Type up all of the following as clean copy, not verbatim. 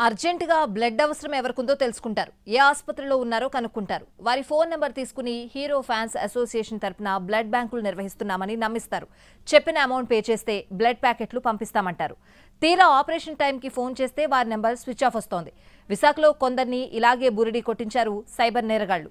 అర్జెంటుగా బ్లడ్ అవసరం ఎవరికుందో తెలుసుకుంటారు. ఏ ఆసుపత్రిలో ఉన్నారో కనుక్కుంటారు. వారి ఫోన్ నెంబర్ తీసుకుని హీరో ఫ్యాన్స్ అసోసియేషన్ తరపున బ్లడ్ బ్యాంకులు నిర్వహిస్తున్నామని నమ్మిస్తారు. చెప్పిన అమౌంట్ పే చేస్తే బ్లడ్ ప్యాకెట్లు పంపిస్తామంటారు. తీరా ఆపరేషన్ టైంకి ఫోన్ చేస్తే వారి నెంబర్ స్విచ్ ఆఫ్ వస్తోంది. విశాఖలో కొందరిని ఇలాగే బురిడి కొట్టించారు సైబర్ నేరగాళ్లు.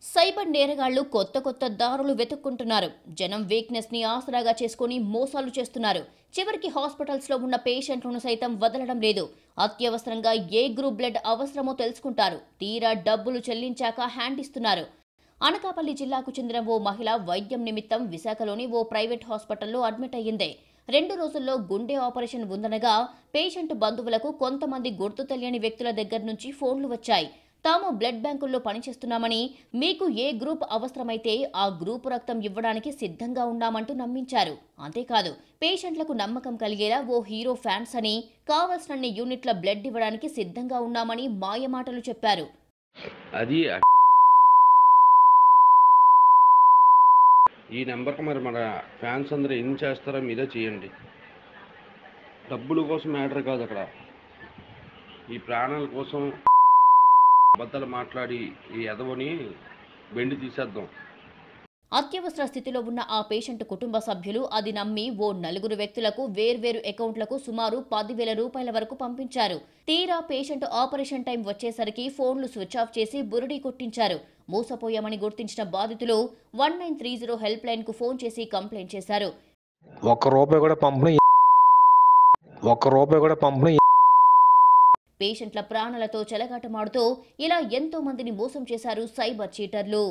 సైబర్ నేరగాళ్లు కొత్త దారులు వెతుక్కుంటున్నారు. జనం వీక్నెస్ ని ఆసరాగా చేసుకుని మోసాలు చేస్తున్నారు. చివరికి హాస్పిటల్స్ లో ఉన్న పేషెంట్లను సైతం వదలడం లేదు. అత్యవసరంగా ఏ గ్రూప్ బ్లడ్ అవసరమో తెలుసుకుంటారు. తీరా డబ్బులు చెల్లించాక హ్యాండ్ ఇస్తున్నారు. అనకాపల్లి జిల్లాకు చెందిన ఓ మహిళ వైద్యం నిమిత్తం విశాఖలోని ఓ ప్రైవేట్ హాస్పిటల్లో అడ్మిట్ అయ్యింది. 2 రోజుల్లో గుండె ఆపరేషన్ ఉందనగా పేషెంట్ బంధువులకు కొంతమంది గుర్తు తెలియని వ్యక్తుల దగ్గర నుంచి ఫోన్లు వచ్చాయి. తాము బ్లడ్ బ్యాంకుల్లో పనిచేస్తున్నామని, మీకు ఏ గ్రూప్ అవసరమైతే ఆ గ్రూపు రక్తం ఇవ్వడానికి సిద్ధంగా ఉన్నామంటూ నమ్మించారు. అంతేకాదు పేషెంట్లకు నమ్మకం కలిగేలా ఓ హీరో ఫ్యాన్స్ అని, కావలసినన్ని యూనిట్ల బ్లడ్ ఇవ్వడానికి సిద్ధంగా ఉన్నామని మాయమాటలు చెప్పారు. అది ఈ నెంబర్కి మరి మన ఫ్యాన్స్ అందరూ ఏం చేస్తారో మీరే చేయండి. డబ్బుల కోసం మ్యాటర్ కాదు అక్కడ. ఈ ప్రాణాల కోసం అబద్ధాలు మాట్లాడి ఈ ఎదవని బెండి తీసేద్దాం. అత్యవసర స్థితిలో ఉన్న ఆ పేషెంట్ కుటుంబ సభ్యులు అది నమ్మి ఓ 4 వ్యక్తులకు వేర్వేరు అకౌంట్లకు సుమారు 10,000 రూపాయల వరకు పంపించారు. తీరా పేషెంట్ ఆపరేషన్ టైం వచ్చేసరికి ఫోన్లు స్విచ్ ఆఫ్ చేసి బురిడీ కొట్టించారు. మోసపోయామని గుర్తించిన బాధితులు 1930 హెల్ప్ లైన్ కు ఫోన్ చేసి కంప్లైంట్ చేశారు. పేషెంట్ల ప్రాణాలతో చెలగాటమాడుతూ ఇలా ఎంతో మందిని మోసం చేశారు సైబర్ చీటర్లు.